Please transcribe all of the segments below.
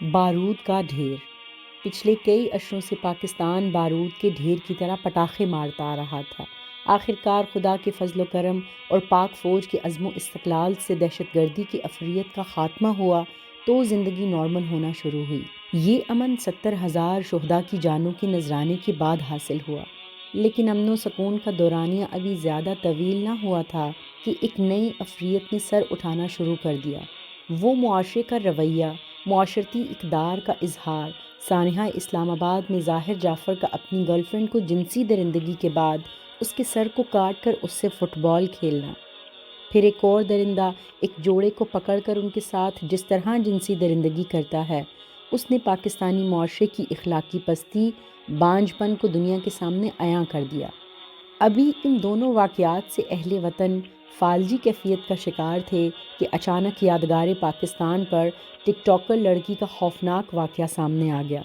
بارود کا ڈھیر۔ پچھلے کئی اشروں سے پاکستان بارود کے ڈھیر کی طرح پٹاخے مارتا آ رہا تھا۔ آخرکار خدا کے فضل و کرم اور پاک فوج کے عزم و استقلال سے دہشت گردی کی افریت کا خاتمہ ہوا تو زندگی نارمل ہونا شروع ہوئی۔ یہ امن 70,000 شہداء کی جانوں کے نذرانے کے بعد حاصل ہوا، لیکن امن و سکون کا دورانیہ ابھی زیادہ طویل نہ ہوا تھا کہ ایک نئی افریت نے سر اٹھانا شروع کر دیا۔ وہ معاشرے کا رویہ، معاشرتی اقدار کا اظہار۔ سانحہ اسلام آباد میں ظاہر جعفر کا اپنی گرل فرینڈ کو جنسی درندگی کے بعد اس کے سر کو کاٹ کر اس سے فٹ بال کھیلنا۔ پھر ایک اور درندہ ایک جوڑے کو پکڑ کر ان کے ساتھ جس طرح جنسی درندگی کرتا ہے، اس نے پاکستانی معاشرے کی اخلاقی پستی، بانجھ پن کو دنیا کے سامنے عیاں کر دیا۔ ابھی ان دونوں واقعات سے اہل وطن فالجی کیفیت کا شکار تھے کہ اچانک یادگار پاکستان پر ٹک ٹاکر لڑکی کا خوفناک واقعہ سامنے آ گیا،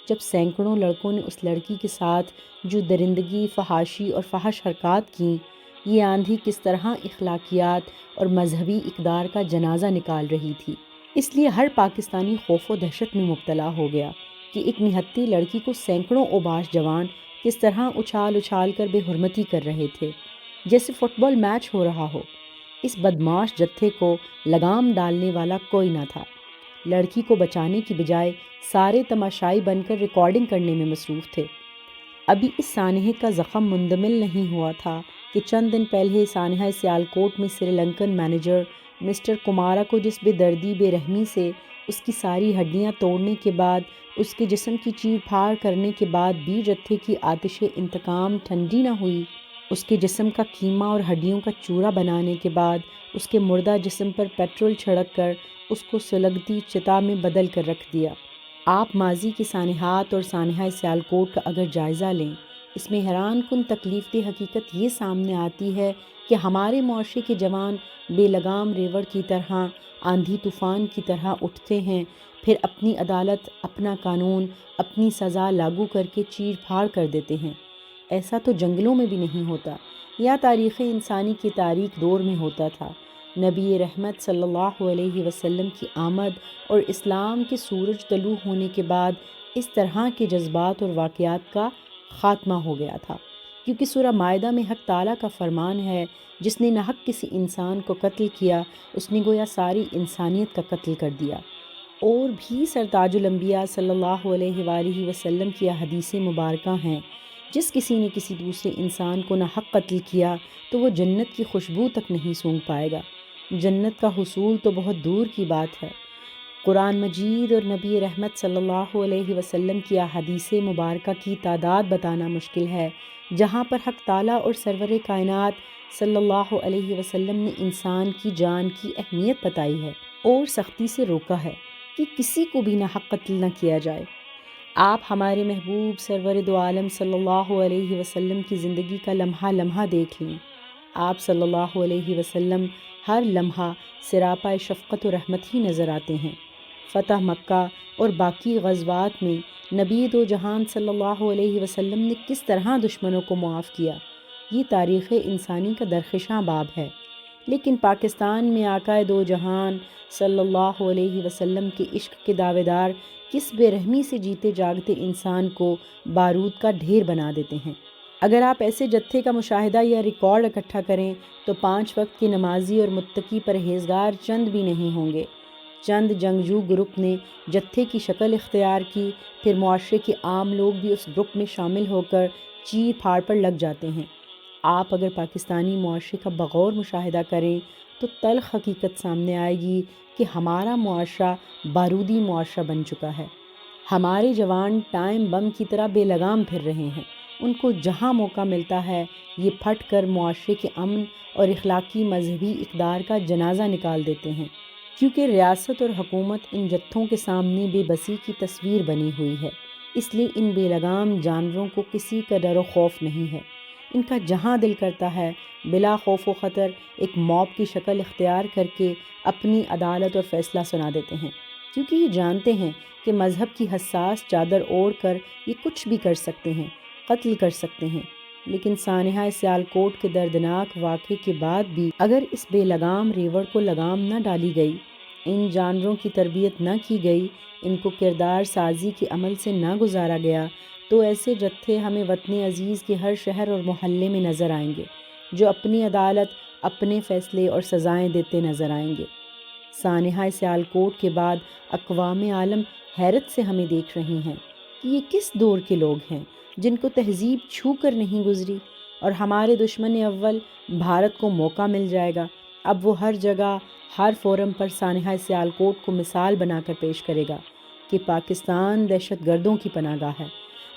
جب سینکڑوں لڑکوں نے اس لڑکی کے ساتھ جو درندگی، فحاشی اور فحش حرکات کیں۔ یہ آندھی کس طرح اخلاقیات اور مذہبی اقدار کا جنازہ نکال رہی تھی۔ اس لیے ہر پاکستانی خوف و دہشت میں مبتلا ہو گیا کہ ایک نہتی لڑکی کو سینکڑوں اوباش جوان کس طرح اچھال اچھال کر بے حرمتی کر رہے تھے، جیسے فٹ بال میچ ہو رہا ہو۔ اس بدمعاش جتھے کو لگام ڈالنے والا کوئی نہ تھا۔ لڑکی کو بچانے کی بجائے سارے تماشائی بن کر ریکارڈنگ کرنے میں مصروف تھے۔ ابھی اس سانحے کا زخم مندمل نہیں ہوا تھا کہ چند دن پہلے سانحہ سیالکوٹ میں سری لنکن مینیجر مسٹر کمارا کو جس بے دردی، بے رحمی سے اس کی ساری ہڈیاں توڑنے کے بعد، اس کے جسم کی چیر پھاڑ کرنے کے بعد بھی جتھے کی آتش انتقام ٹھنڈی نہ ہوئی، اس کے جسم کا کیما اور ہڈیوں کا چورا بنانے کے بعد اس کے مردہ جسم پر پیٹرول چھڑک کر اس کو سلگتی چتا میں بدل کر رکھ دیا۔ آپ ماضی کے سانحات اور سانحہ سیالکوٹ کا اگر جائزہ لیں، اس میں حیران کن تکلیف دہ حقیقت یہ سامنے آتی ہے کہ ہمارے معاشرے کے جوان بے لگام ریوڑ کی طرح، آندھی طوفان کی طرح اٹھتے ہیں، پھر اپنی عدالت، اپنا قانون، اپنی سزا لاگو کر کے چیر پھاڑ کر دیتے ہیں۔ ایسا تو جنگلوں میں بھی نہیں ہوتا یا تاریخ انسانی کے تاریک دور میں ہوتا تھا۔ نبی رحمت صلی اللہ علیہ وسلم کی آمد اور اسلام کے سورج طلوع ہونے کے بعد اس طرح کے جذبات اور واقعات کا خاتمہ ہو گیا تھا، کیونکہ سورہ مائدہ میں حق تعالیٰ کا فرمان ہے، جس نے ناحق کسی انسان کو قتل کیا، اس نے گویا ساری انسانیت کا قتل کر دیا۔ اور بھی سرتاج الانبیاء صلی اللہ علیہ وآلہ وسلم کی حدیثیں مبارکہ ہیں، جس کسی نے کسی دوسرے انسان کو ناحق قتل کیا تو وہ جنت کی خوشبو تک نہیں سونگھ پائے گا۔ جنت کا حصول تو بہت دور کی بات ہے۔ قرآن مجید اور نبی رحمت صلی اللہ علیہ وسلم کی احادیث مبارکہ کی تعداد بتانا مشکل ہے، جہاں پر حق تعالیٰ اور سرور کائنات صلی اللہ علیہ وسلم نے انسان کی جان کی اہمیت بتائی ہے اور سختی سے روکا ہے کہ کسی کو بھی ناحق قتل نہ کیا جائے۔ آپ ہمارے محبوب سرور دو عالم صلی اللہ علیہ وسلم کی زندگی کا لمحہ لمحہ دیکھ لیں۔ آپ صلی اللہ علیہ وسلم ہر لمحہ سراپا شفقت و رحمت ہی نظر آتے ہیں۔ فتح مکہ اور باقی غزوات میں نبی دو جہان صلی اللہ علیہ وسلم نے کس طرح دشمنوں کو معاف کیا، یہ تاریخ انسانی کا درخشاں باب ہے۔ لیکن پاکستان میں آقا دو جہان صلی اللہ علیہ وسلم کے عشق کے دعوے دار کس بے رحمی سے جیتے جاگتے انسان کو بارود کا ڈھیر بنا دیتے ہیں۔ اگر آپ ایسے جتھے کا مشاہدہ یا ریکارڈ اکٹھا کریں تو 5 وقت کی نمازی اور متقی پرہیزگار چند بھی نہیں ہوں گے۔ چند جنگجو گروپ نے جتھے کی شکل اختیار کی، پھر معاشرے کے عام لوگ بھی اس گروپ میں شامل ہو کر چیر پھاڑ پر لگ جاتے ہیں۔ آپ اگر پاکستانی معاشرے کا بغور مشاہدہ کریں تو تلخ حقیقت سامنے آئے گی کہ ہمارا معاشرہ بارودی معاشرہ بن چکا ہے۔ ہمارے جوان ٹائم بم کی طرح بے لگام پھر رہے ہیں۔ ان کو جہاں موقع ملتا ہے یہ پھٹ کر معاشرے کے امن اور اخلاقی مذہبی اقدار کا جنازہ نکال دیتے ہیں، کیونکہ ریاست اور حکومت ان جتھوں کے سامنے بے بسی کی تصویر بنی ہوئی ہے۔ اس لیے ان بے لگام جانوروں کو کسی کا ڈر و خوف نہیں ہے۔ ان کا جہاں دل کرتا ہے بلا خوف و خطر ایک موب کی شکل اختیار کر کے اپنی عدالت اور فیصلہ سنا دیتے ہیں، کیونکہ یہ جانتے ہیں کہ مذہب کی حساس چادر اوڑھ کر یہ کچھ بھی کر سکتے ہیں، قتل کر سکتے ہیں۔ لیکن سانحہ سیالکوٹ کے دردناک واقعے کے بعد بھی اگر اس بے لگام ریوڑ کو لگام نہ ڈالی گئی ان جانوروں کی تربیت نہ کی گئی، ان کو کردار سازی کے عمل سے نہ گزارا گیا، تو ایسے جتھے ہمیں وطن عزیز کے ہر شہر اور محلے میں نظر آئیں گے، جو اپنی عدالت، اپنے فیصلے اور سزائیں دیتے نظر آئیں گے۔ سانحہ سیالکوٹ کے بعد اقوام عالم حیرت سے ہمیں دیکھ رہی ہیں کہ یہ کس دور کے لوگ ہیں جن کو تہذیب چھو کر نہیں گزری، اور ہمارے دشمن اول بھارت کو موقع مل جائے گا، اب وہ ہر جگہ، ہر فورم پر سانحہ سیالکوٹ کو مثال بنا کر پیش کرے گا کہ پاکستان دہشت گردوں کی پناہ گاہ ہے،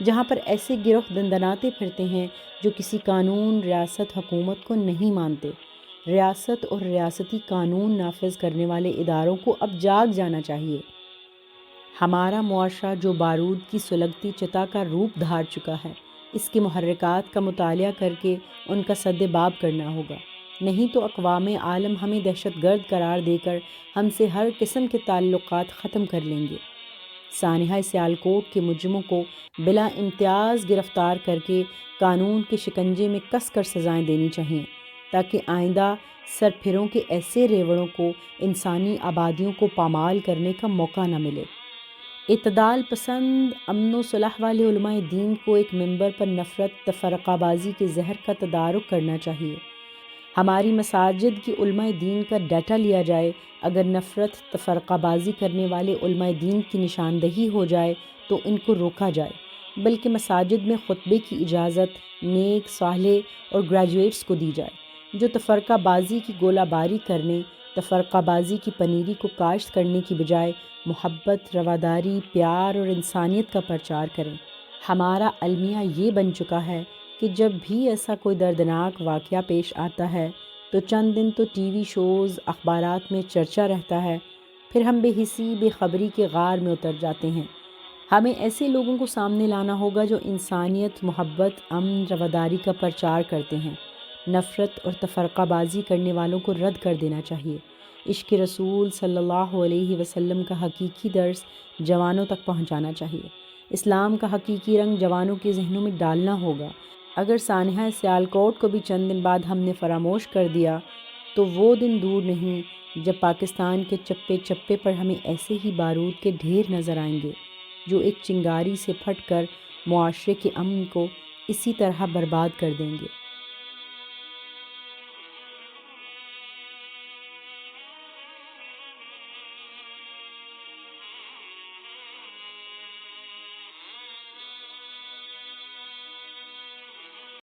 جہاں پر ایسے گروہ دندناتے پھرتے ہیں جو کسی قانون، ریاست، حکومت کو نہیں مانتے۔ ریاست اور ریاستی قانون نافذ کرنے والے اداروں کو اب جاگ جانا چاہیے۔ ہمارا معاشرہ جو بارود کی سلگتی چتا کا روپ دھار چکا ہے، اس کے محرکات کا مطالعہ کر کے ان کا سد باب کرنا ہوگا، نہیں تو اقوام عالم ہمیں دہشت گرد قرار دے کر ہم سے ہر قسم کے تعلقات ختم کر لیں گے۔ سانحہ سیالکوٹ کے مجرموں کو بلا امتیاز گرفتار کر کے قانون کے شکنجے میں کس کر سزائیں دینی چاہیے، تاکہ آئندہ سرپھروں کے ایسے ریوڑوں کو انسانی آبادیوں کو پامال کرنے کا موقع نہ ملے۔ اعتدال پسند، امن و صلح والے علماء دین کو ایک منبر پر نفرت، تفرقہ بازی کے زہر کا تدارک کرنا چاہیے۔ ہماری مساجد کی علماء دین کا ڈیٹا لیا جائے، اگر نفرت، تفرقہ بازی کرنے والے علماء دین کی نشاندہی ہو جائے تو ان کو روکا جائے، بلکہ مساجد میں خطبے کی اجازت نیک، صالح اور گریجویٹس کو دی جائے، جو تفرقہ بازی کی گولہ باری کرنے، تفرقہ بازی کی پنیری کو کاشت کرنے کی بجائے محبت، رواداری، پیار اور انسانیت کا پرچار کریں۔ ہمارا المیہ یہ بن چکا ہے کہ جب بھی ایسا کوئی دردناک واقعہ پیش آتا ہے تو چند دن تو ٹی وی شوز، اخبارات میں چرچا رہتا ہے، پھر ہم بے حسی، بے خبری کے غار میں اتر جاتے ہیں۔ ہمیں ایسے لوگوں کو سامنے لانا ہوگا جو انسانیت، محبت، امن، رواداری کا پرچار کرتے ہیں۔ نفرت اور تفرقہ بازی کرنے والوں کو رد کر دینا چاہیے۔ عشق رسول صلی اللہ علیہ وسلم کا حقیقی درس جوانوں تک پہنچانا چاہیے۔ اسلام کا حقیقی رنگ جوانوں کے ذہنوں میں ڈالنا ہوگا۔ اگر سانحہ سیالکوٹ کو بھی چند دن بعد ہم نے فراموش کر دیا تو وہ دن دور نہیں جب پاکستان کے چپے چپے پر ہمیں ایسے ہی بارود کے ڈھیر نظر آئیں گے جو ایک چنگاری سے پھٹ کر معاشرے کے امن کو اسی طرح برباد کر دیں گے۔